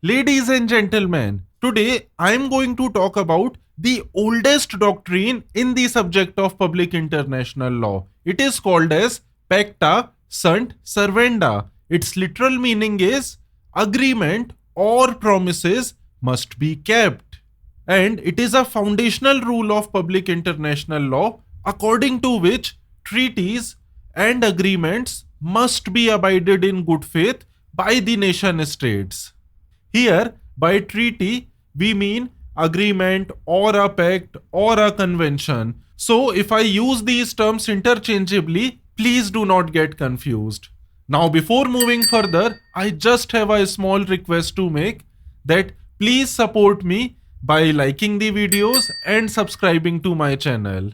Ladies and gentlemen, today I am going to talk about the oldest doctrine in the subject of public international law. It is called as Pacta Sunt Servanda. Its literal meaning is agreement or promises must be kept. And it is a foundational rule of public international law according to which treaties and agreements must be abided in good faith by the nation states. Here, by treaty, we mean agreement or a pact or a convention. So, if I use these terms interchangeably, please do not get confused. Now, before moving further, I just have a small request to make that please support me by liking the videos and subscribing to my channel.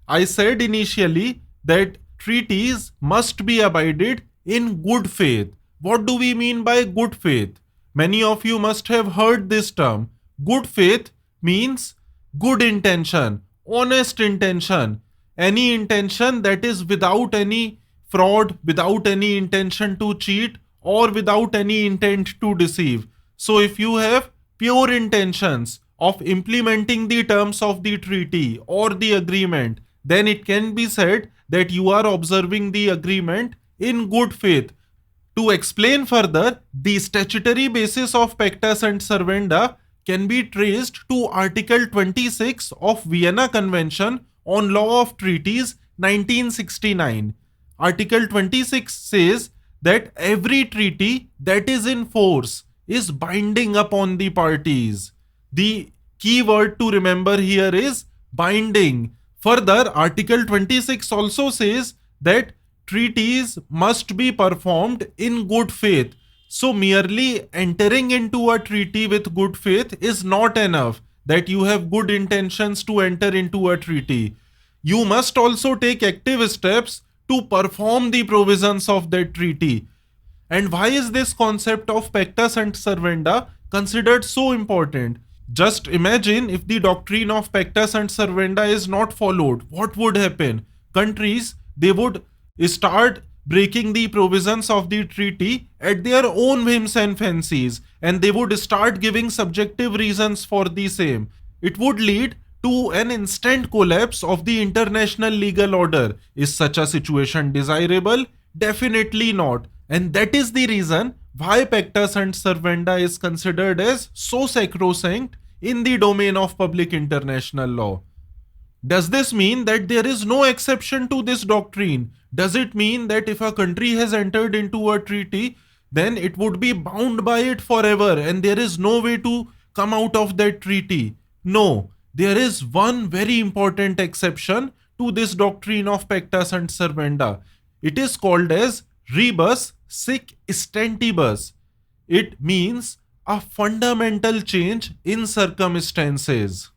I said initially that treaties must be abided in good faith. What do we mean by good faith? Many of you must have heard this term. Good faith means good intention, honest intention, any intention that is without any fraud, without any intention to cheat, or without any intent to deceive. So, if you have pure intentions of implementing the terms of the treaty or the agreement, then it can be said that you are observing the agreement in good faith. To explain further, the statutory basis of Pacta Sunt Servanda can be traced to Article 26 of Vienna Convention on Law of Treaties 1969. Article 26 says that every treaty that is in force is binding upon the parties. The key word to remember here is binding. Further, Article 26 also says that treaties must be performed in good faith. So, merely entering into a treaty with good faith is not enough that you have good intentions to enter into a treaty. You must also take active steps to perform the provisions of that treaty. And why is this concept of Pacta Sunt Servanda considered so important? Just imagine if the doctrine of Pacta Sunt Servanda is not followed, what would happen? Countries, they would start breaking the provisions of the treaty at their own whims and fancies, and they would start giving subjective reasons for the same. It would lead to an instant collapse of the international legal order. Is such a situation desirable? Definitely not. And that is the reason why Pacta Sunt Servanda is considered as so sacrosanct in the domain of public international law. Does this mean that there is no exception to this doctrine? Does it mean that if a country has entered into a treaty, then it would be bound by it forever and there is no way to come out of that treaty? No, there is one very important exception to this doctrine of Pacta Sunt Servanda. It is called as rebus sic stantibus. It means a fundamental change in circumstances.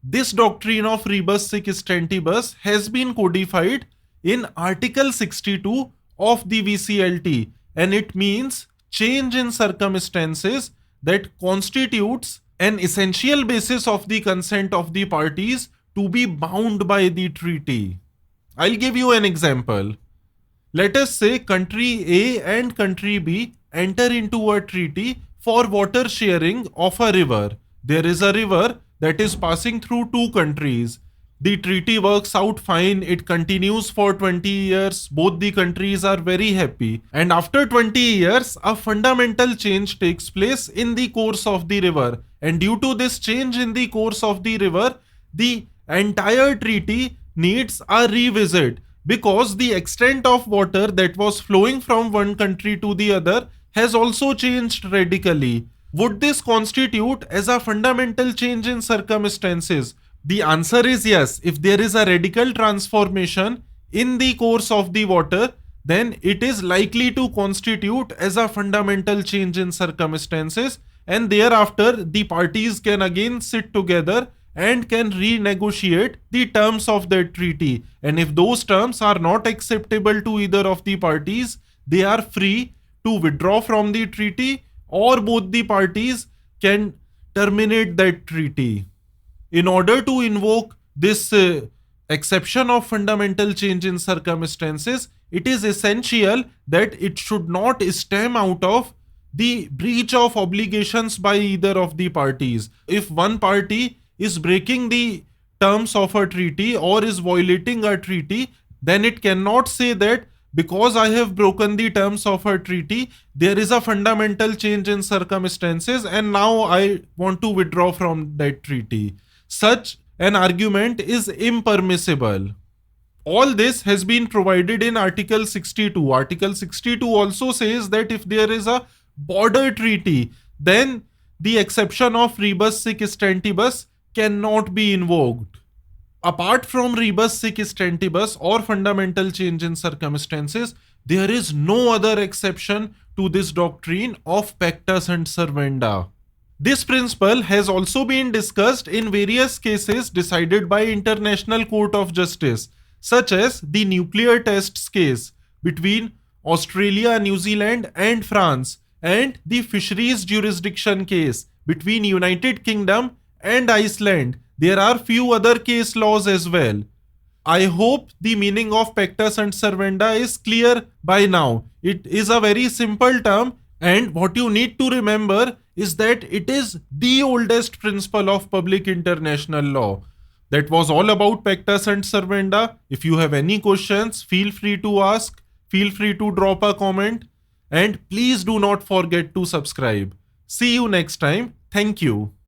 This doctrine of rebus sic stantibus has been codified in Article 62 of the VCLT, and it means change in circumstances that constitutes an essential basis of the consent of the parties to be bound by the treaty. I'll give you an example. Let us say country A and country B enter into a treaty for water sharing of a river. There is a river that is passing through two countries. The treaty works out fine, it continues for 20 years, both the countries are very happy. And after 20 years, a fundamental change takes place in the course of the river. And due to this change in the course of the river, the entire treaty needs a revisit because the extent of water that was flowing from one country to the other has also changed radically. Would this constitute as a fundamental change in circumstances? The answer is yes. If there is a radical transformation in the course of the water, then it is likely to constitute as a fundamental change in circumstances, and thereafter the parties can again sit together and can renegotiate the terms of that treaty. And if those terms are not acceptable to either of the parties, they are free to withdraw from the treaty, or both the parties can terminate that treaty. In order to invoke this exception of fundamental change in circumstances, it is essential that it should not stem out of the breach of obligations by either of the parties. If one party is breaking the terms of a treaty or is violating a treaty, then it cannot say that because I have broken the terms of a treaty, there is a fundamental change in circumstances and now I want to withdraw from that treaty. Such an argument is impermissible. All this has been provided in Article 62. Article 62 also says that if there is a border treaty, then the exception of rebus sic stantibus cannot be invoked. Apart from rebus sic stantibus or fundamental change in circumstances, there is no other exception to this doctrine of pacta sunt servanda. This principle has also been discussed in various cases decided by International Court of Justice, such as the nuclear tests case between Australia, New Zealand, and France, and the fisheries jurisdiction case between United Kingdom and Iceland. There are few other case laws as well. I hope the meaning of pacta sunt servanda is clear by now. It is a very simple term, and what you need to remember is that it is the oldest principle of public international law. That was all about pacta sunt servanda. If you have any questions, feel free to ask, feel free to drop a comment, and please do not forget to subscribe. See you next time. Thank you.